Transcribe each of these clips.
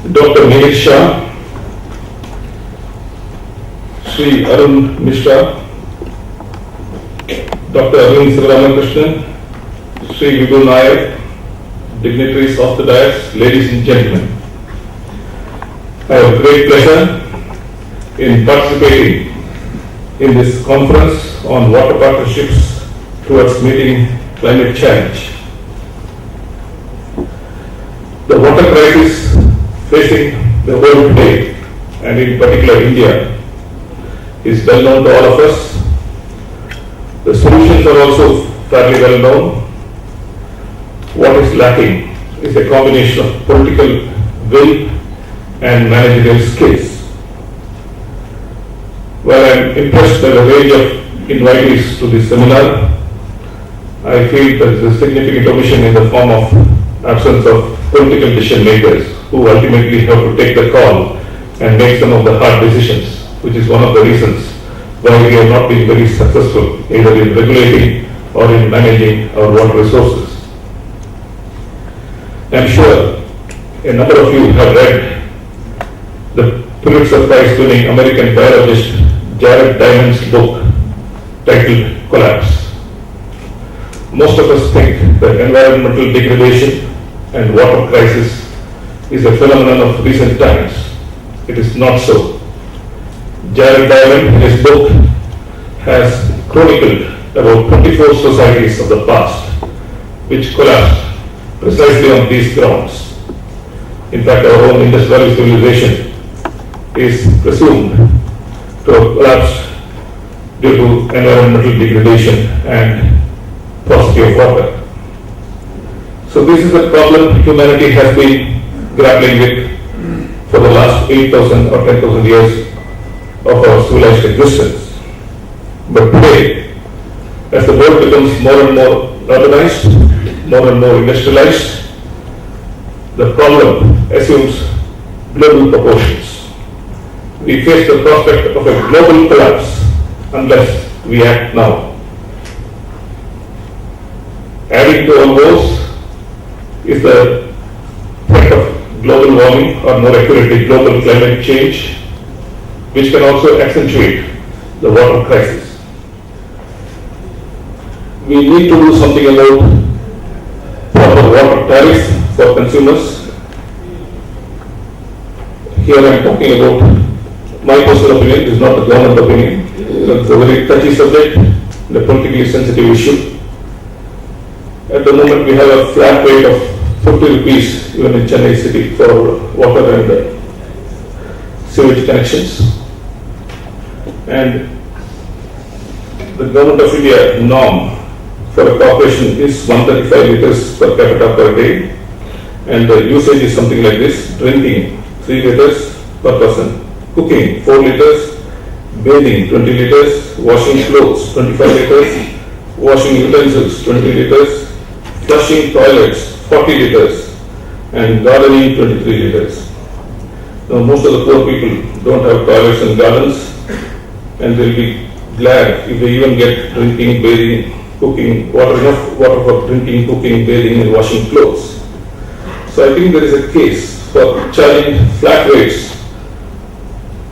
Dr. Neil Shah, Sri Arun Mishra, Dr. Arun Sivaramakrishnan, Sri Vibhu Nayak, dignitaries of the dais, ladies and gentlemen. I have great pleasure in participating in this conference on water partnerships towards meeting climate change. The water crisis facing the world today, and in particular India, is well known to all of us. The solutions are also fairly well known. What is lacking is a combination of political will and managerial skills. While I am impressed by the range of invitees to this seminar, I feel there is a significant omission in the form of absence of political decision makers who ultimately have to take the call and make some of the hard decisions, which is one of the reasons why we have not been very successful either in regulating or in managing our water resources. I am sure a number of you have read the Pulitzer Prize-winning American biologist Jared Diamond's book titled Collapse. Most of us think that environmental degradation and water crisis is a phenomenon of recent times. It is not so. Jared Diamond, in his book, has chronicled about 24 societies of the past which collapsed precisely on these grounds. In fact, our own Indus Valley civilization is presumed to have collapsed due to environmental degradation and paucity of water. So this is a problem humanity has been grappling with for the last 8,000 or 10,000 years of our civilized existence. But today, as the world becomes more and more urbanized, more and more industrialized, the problem assumes global proportions. We face the prospect of a global collapse unless we act now. Adding to all those is the threat of global warming, or more accurately global climate change, which can also accentuate the water crisis. We need to do something about proper water tariffs for consumers. Here I am talking about my personal opinion, it is not the government opinion. It's a very touchy subject, a politically sensitive issue. At the moment we have a flat rate of 50 rupees even in Chennai city for water and sewage connections. And the Government of India norm for a corporation is 135 liters per capita per day, and the usage is something like this: drinking 3 liters per person, cooking 4 liters, bathing 20 liters, washing clothes 25 liters, washing utensils 20 liters, flushing toilets 40 liters, and gardening 23 liters. Now most of the poor people don't have toilets and gardens, and they'll be glad if they even get drinking, bathing, cooking, enough water for drinking, cooking, bathing, and washing clothes. So I think there is a case for charging flat rates,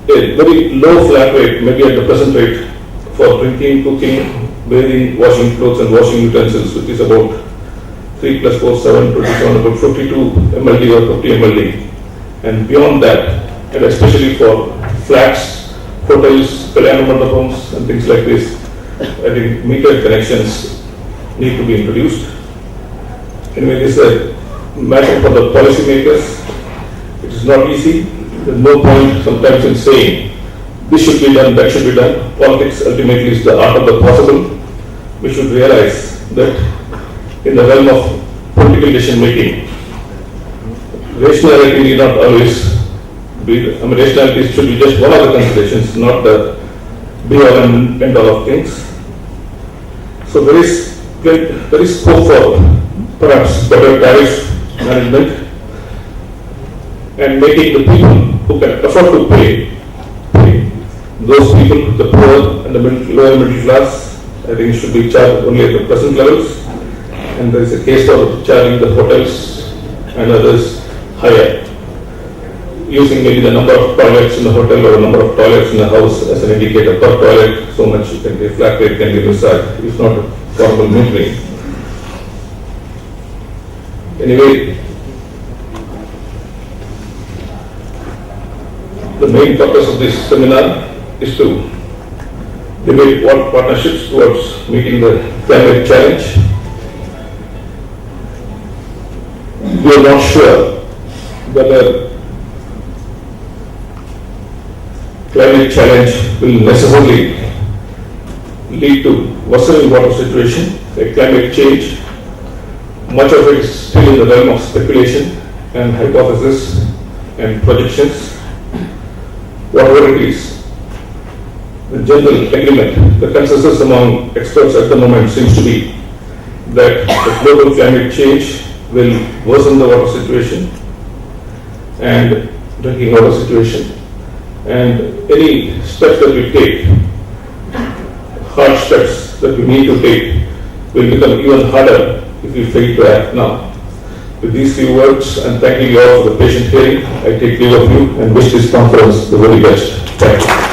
a very low flat rate, maybe at the present rate, for drinking, cooking, bathing, washing clothes, and washing utensils, which is about 3 plus 4, 7, 27, about 52 MLD or 50 MLD. And beyond that, and especially for flats, hotels, Kalyana mandapams, and things like this, I think metered connections need to be introduced. Anyway, this is a matter for the policymakers. It is not easy. There is no point sometimes in saying this should be done, that should be done. Politics ultimately is the art of the possible. We should realize that in the realm of political decision making, rationality need not always be, rationality should be just one of the considerations, not the be all and end all of things. So there is scope for perhaps better tariff management and making the people who can afford to pay. Those people, the poor and the lower middle class, I think should be charged only at the present levels, and there is a case for charging the hotels and others higher. using maybe the number of toilets in the hotel or the number of toilets in the house as an indicator. Per toilet, so much you can be, flat rate can be researched. It's not a formal metering. Anyway, the main purpose of this seminar is to debate what partnerships towards meeting the climate challenge. We are not sure whether climate challenge will necessarily lead to worsening water situation, like climate change. Much of it is still in the realm of speculation and hypothesis and projections. Whatever it is, the general agreement, the consensus among experts at the moment seems to be that the global climate change will worsen the water situation and drinking water situation, and any steps that we take, hard steps that we need to take, will become even harder if we fail to act now. With these few words, and thanking you all for the patient hearing, I take leave of you and wish this conference the very best. Thank you.